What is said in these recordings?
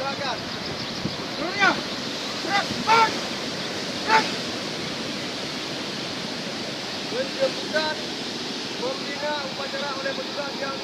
masyarakat. Seluruhnya, gerak, bang! Gerak! Menjemputkan pembina upacara oleh petugas yang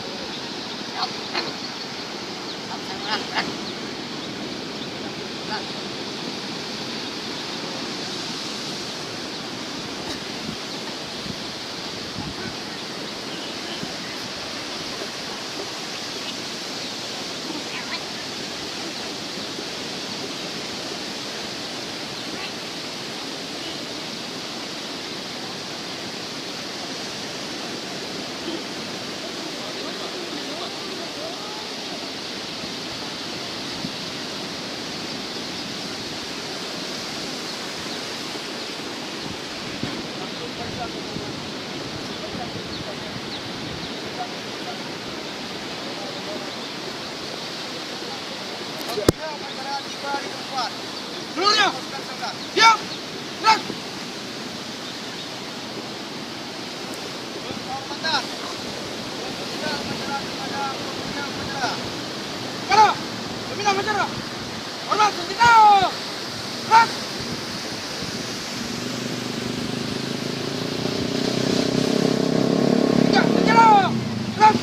pembina upacara tiba di tempat. Seluruhnya, Pasukan sebelah. diam! Gerak! Penghormatan. Pembina upacara kepada pembina upacara. Kepala, pembina upacara! Hormat, senjata! Gerak! Tiga, senjata! Gerak!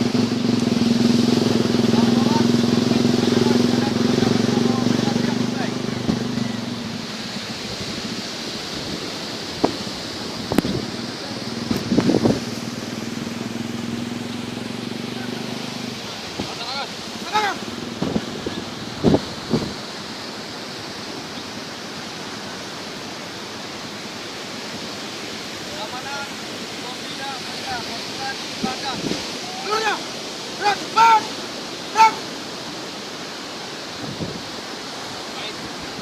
Sekarang! Keamanan pembina upacara pasukan di belakang. Seluruhnya, gerak, bang! Gerak!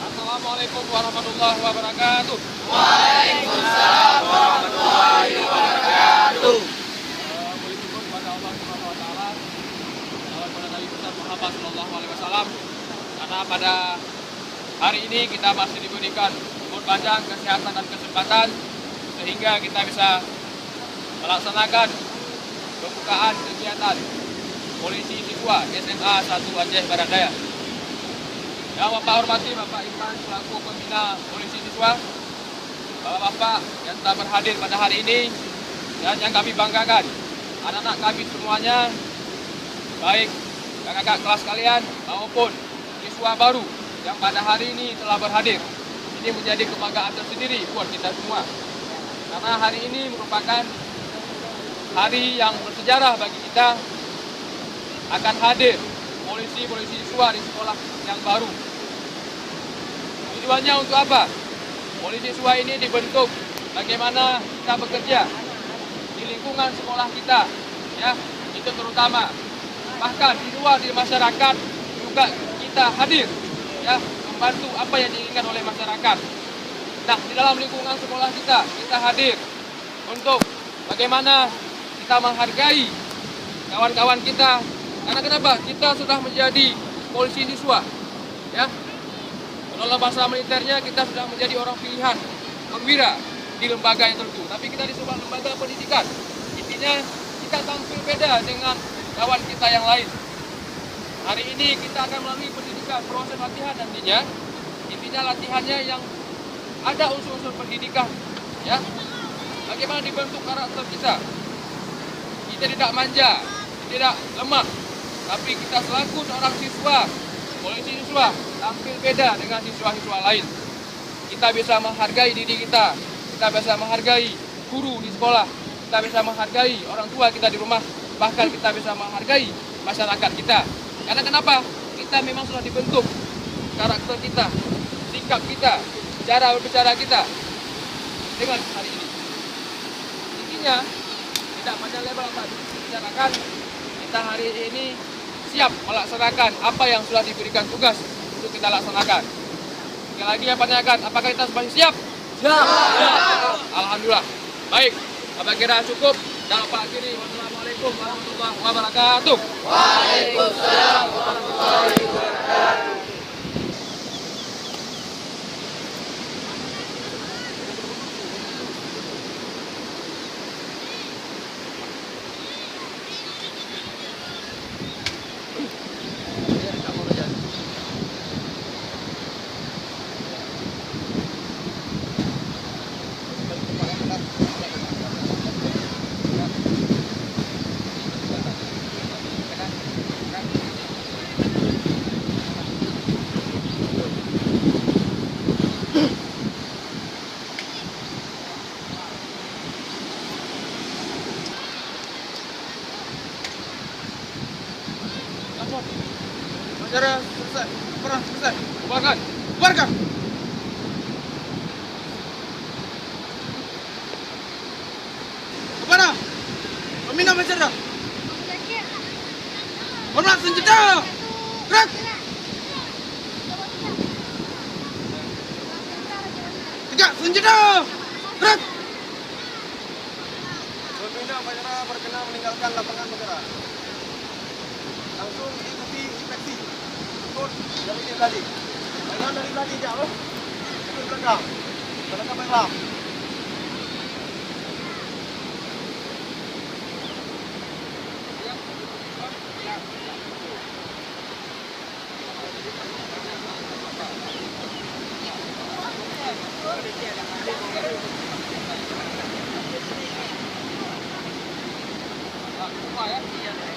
Assalamualaikum warahmatullahi wabarakatuh. Waalaikumsalam warahmatullahi wabarakatuh. Puji syukur kepada Allah Subhanahu wa taala, salawat pada Nabi besar Muhammad sallallahu alaihi wasallam. Karena pada hari ini kita masih diberikan umur panjang, kesehatan dan kesempatan sehingga kita bisa melaksanakan pembukaan kegiatan polisi siswa SMA 1 Aceh Barat Daya. Yang Bapak hormati Bapak Iman selaku pembina polisi siswa, Bapak-bapak yang telah berhadir pada hari ini, dan yang kami banggakan, anak-anak kami semuanya, baik kakak-kakak kelas kalian maupun siswa baru yang pada hari ini telah berhadir. Ini menjadi kebanggaan tersendiri buat kita semua. Karena hari ini merupakan hari yang bersejarah bagi kita, akan hadir polisi-polisi siswa di sekolah yang baru. Tujuannya untuk apa? Polisi siswa ini dibentuk bagaimana kita bekerja di lingkungan sekolah kita, ya, itu terutama. Bahkan di luar di masyarakat juga kita hadir, ya, membantu apa yang diinginkan oleh masyarakat. Nah, di dalam lingkungan sekolah kita hadir untuk bagaimana kita menghargai kawan-kawan kita. Karena kenapa? Kita sudah menjadi polisi siswa, ya. Dalam bahasa militernya kita sudah menjadi orang pilihan, perwira di lembaga yang tertentu. Tapi kita di sebuah lembaga pendidikan. Intinya kita tampil beda dengan kawan kita yang lain. Hari ini kita akan melalui pendidikan, proses latihan nantinya. Intinya latihannya yang ada unsur-unsur pendidikan, ya. Bagaimana dibentuk karakter kita? Kita tidak manja, tidak lemah, tapi kita selaku seorang siswa, polisi siswa, tampil beda dengan siswa-siswa lain. Kita bisa menghargai diri kita bisa menghargai guru di sekolah, kita bisa menghargai orang tua kita di rumah, bahkan kita bisa menghargai masyarakat kita. Karena kenapa? Kita memang sudah dibentuk karakter kita, sikap kita, cara berbicara kita dengan hari ini. Intinya tidak panjang lebar apa bicarakan, kita hari ini siap melaksanakan apa yang sudah diberikan tugas untuk kita laksanakan. Sekali lagi yang tanyakan, apakah kita semuanya siap? Siap. Alhamdulillah. Baik, apa kira cukup? Dan Pak akhiri, wassalamualaikum warahmatullahi wabarakatuh. Waalaikumsalam warahmatullahi wabarakatuh. Selesai. Bubarkan. Bubarkan. Kepada peminat masyarakat, hormat senjata. Gerak. Tegak senjata. Gerak. Peminat masyarakat berkenan meninggalkan lapangan perkara. Langsung ikuti inspeksi. Ikut dari ini tadi. Jangan dari belakang jauh. Ikut belakang. Belakang belakang. Semua ya.